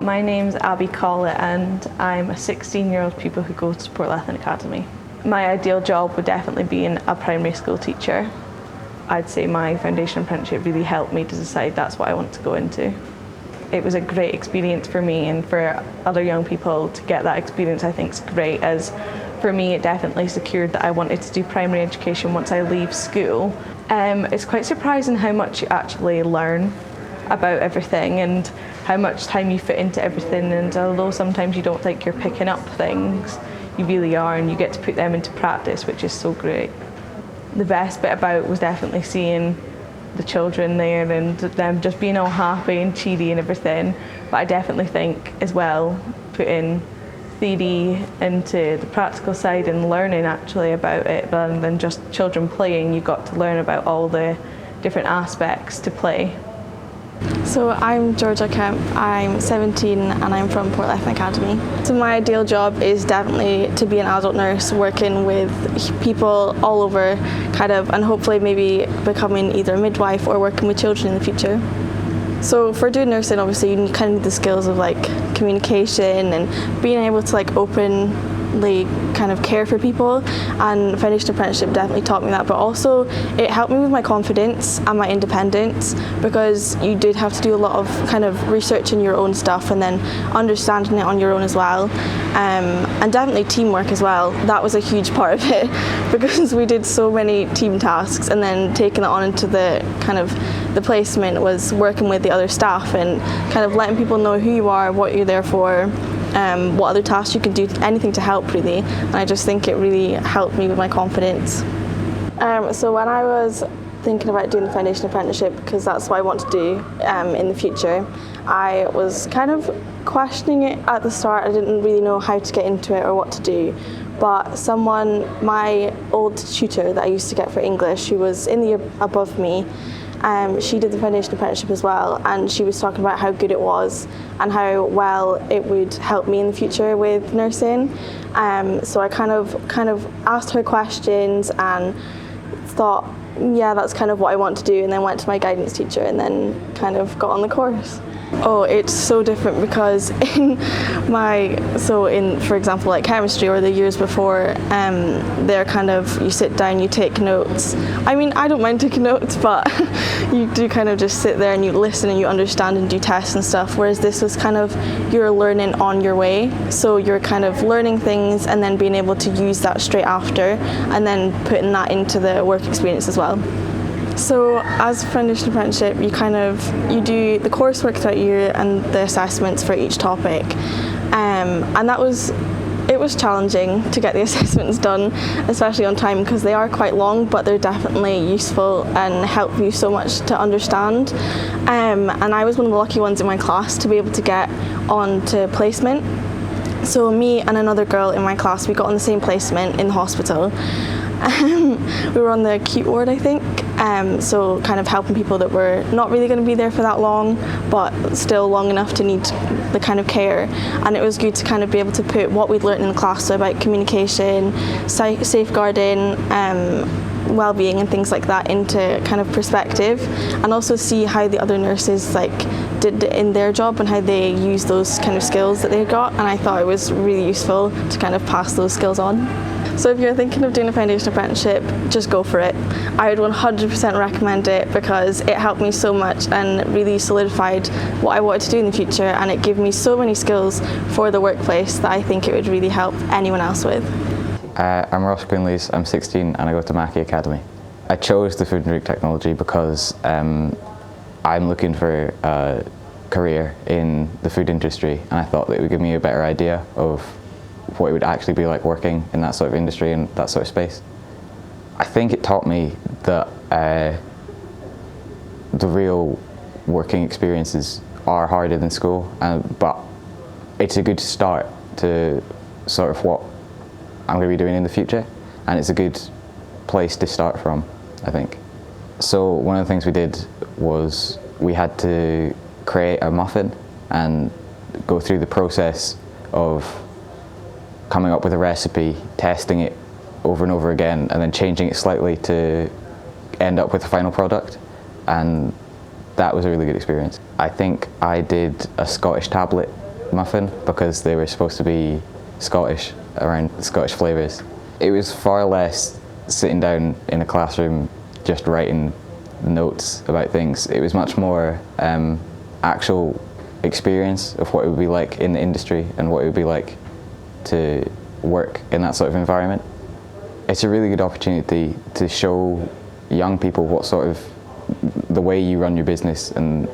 My name's Abbie Collett and I'm a 16-year-old pupil who goes to Portlethen Academy. My ideal job would definitely be a primary school teacher. I'd say my foundation apprenticeship really helped me to decide that's what I want to go into. It was a great experience for me, and for other young people to get that experience I think is great, as for me it definitely secured that I wanted to do primary education once I leave school. It's quite surprising how much you actually learn about everything and how much time you fit into everything, and although sometimes you don't think you're picking up things, you really are, and you get to put them into practice, which is so great. The best bit about was definitely seeing the children there and them just being all happy and cheery and everything, but I definitely think as well putting theory into the practical side and learning actually about it rather than just children playing. You got to learn about all the different aspects to play. So I'm Jorja Kemp, I'm 17 and I'm from Portlethen Academy. So my ideal job is definitely to be an adult nurse working with people all over and hopefully maybe becoming either a midwife or working with children in the future. So for doing nursing, obviously you need the skills of communication and being able to openly care for people, and foundation apprenticeship definitely taught me that, but also it helped me with my confidence and my independence, because you did have to do a lot of researching your own stuff and then understanding it on your own as well, and definitely teamwork as well. That was a huge part of it because we did so many team tasks, and then taking it on into the placement was working with the other staff and letting people know who you are, what you're there for, what other tasks you can do, anything to help really, and I just think it really helped me with my confidence. So when I was thinking about doing the foundation apprenticeship, because that's what I want to do in the future, I was questioning it at the start. I didn't really know how to get into it or what to do, but my old tutor that I used to get for English, who was in the year above me, she did the foundation apprenticeship as well, and she was talking about how good it was and how well it would help me in the future with nursing. So I kind of asked her questions and thought, yeah, that's what I want to do, and then went to my guidance teacher and then got on the course. Oh, it's so different because for example, chemistry or the years before, they're you sit down, you take notes. I mean, I don't mind taking notes, but you do just sit there and you listen and you understand and do tests and stuff, whereas this was you're learning on your way. So you're learning things and then being able to use that straight after, and then putting that into the work experience as well. So as a foundation apprenticeship, you do the coursework throughout the year and the assessments for each topic, and it was challenging to get the assessments done, especially on time, because they are quite long, but they're definitely useful and help you so much to understand. And I was one of the lucky ones in my class to be able to get on to placement. So me and another girl in my class, we got on the same placement in the hospital. We were on the acute ward, I think, so helping people that were not really going to be there for that long, but still long enough to need the care. And it was good to be able to put what we'd learned in the class, so about communication, safeguarding, well-being and things like that, into perspective, and also see how the other nurses did in their job and how they use those skills that they got. And I thought it was really useful to pass those skills on. So if you're thinking of doing a foundation apprenticeship, just go for it. I would 100% recommend it, because it helped me so much and really solidified what I wanted to do in the future, and it gave me so many skills for the workplace that I think it would really help anyone else with. I'm Ross Greenless, I'm 16 and I go to Abbie Academy. I chose the food and drink technology because I'm looking for a career in the food industry, and I thought that it would give me a better idea of what it would actually be like working in that sort of industry and that sort of space. I think it taught me that the real working experiences are harder than school, but it's a good start to sort of what I'm going to be doing in the future, and it's a good place to start from, I think. So one of the things we did was we had to create a muffin and go through the process of coming up with a recipe, testing it over and over again, and then changing it slightly to end up with a final product, and that was a really good experience. I think I did a Scottish tablet muffin because they were supposed to be Scottish, around Scottish flavours. It was far less sitting down in a classroom just writing notes about things. It was much more actual experience of what it would be like in the industry and what it would be like to work in that sort of environment. It's a really good opportunity to show young people what sort of the way you run your business and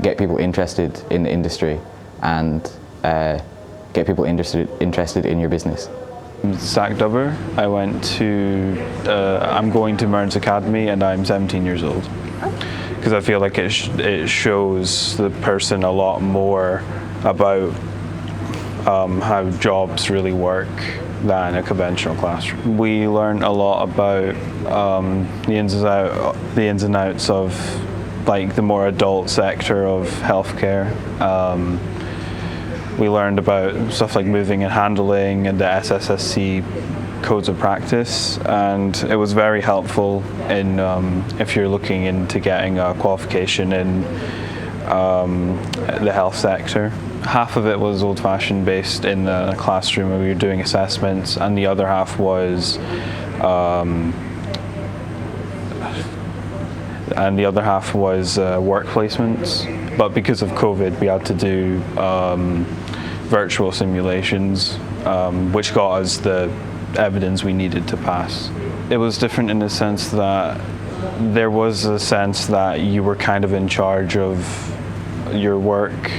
get people interested in the industry and get people interested in your business. I'm Zach Dubber. I'm going to Mearns Academy and I'm 17 years old. Because I feel like it shows the person a lot more about how jobs really work than a conventional classroom. We learn a lot about the ins and outs of like the more adult sector of healthcare. We learned about stuff like moving and handling and the SSSC codes of practice, and it was very helpful in if you're looking into getting a qualification in the health sector. Half of it was old-fashioned based in the classroom where we were doing assessments, and the other half was work placements. But because of COVID, we had to do virtual simulations, which got us the evidence we needed to pass. It was different in the sense that there was a sense that you were kind of in charge of your work,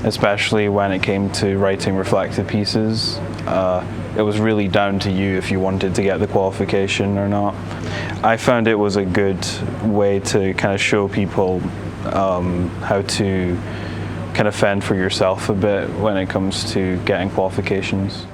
especially when it came to writing reflective pieces. It was really down to you if you wanted to get the qualification or not. I found it was a good way to kind of show people how to kind of fend for yourself a bit when it comes to getting qualifications.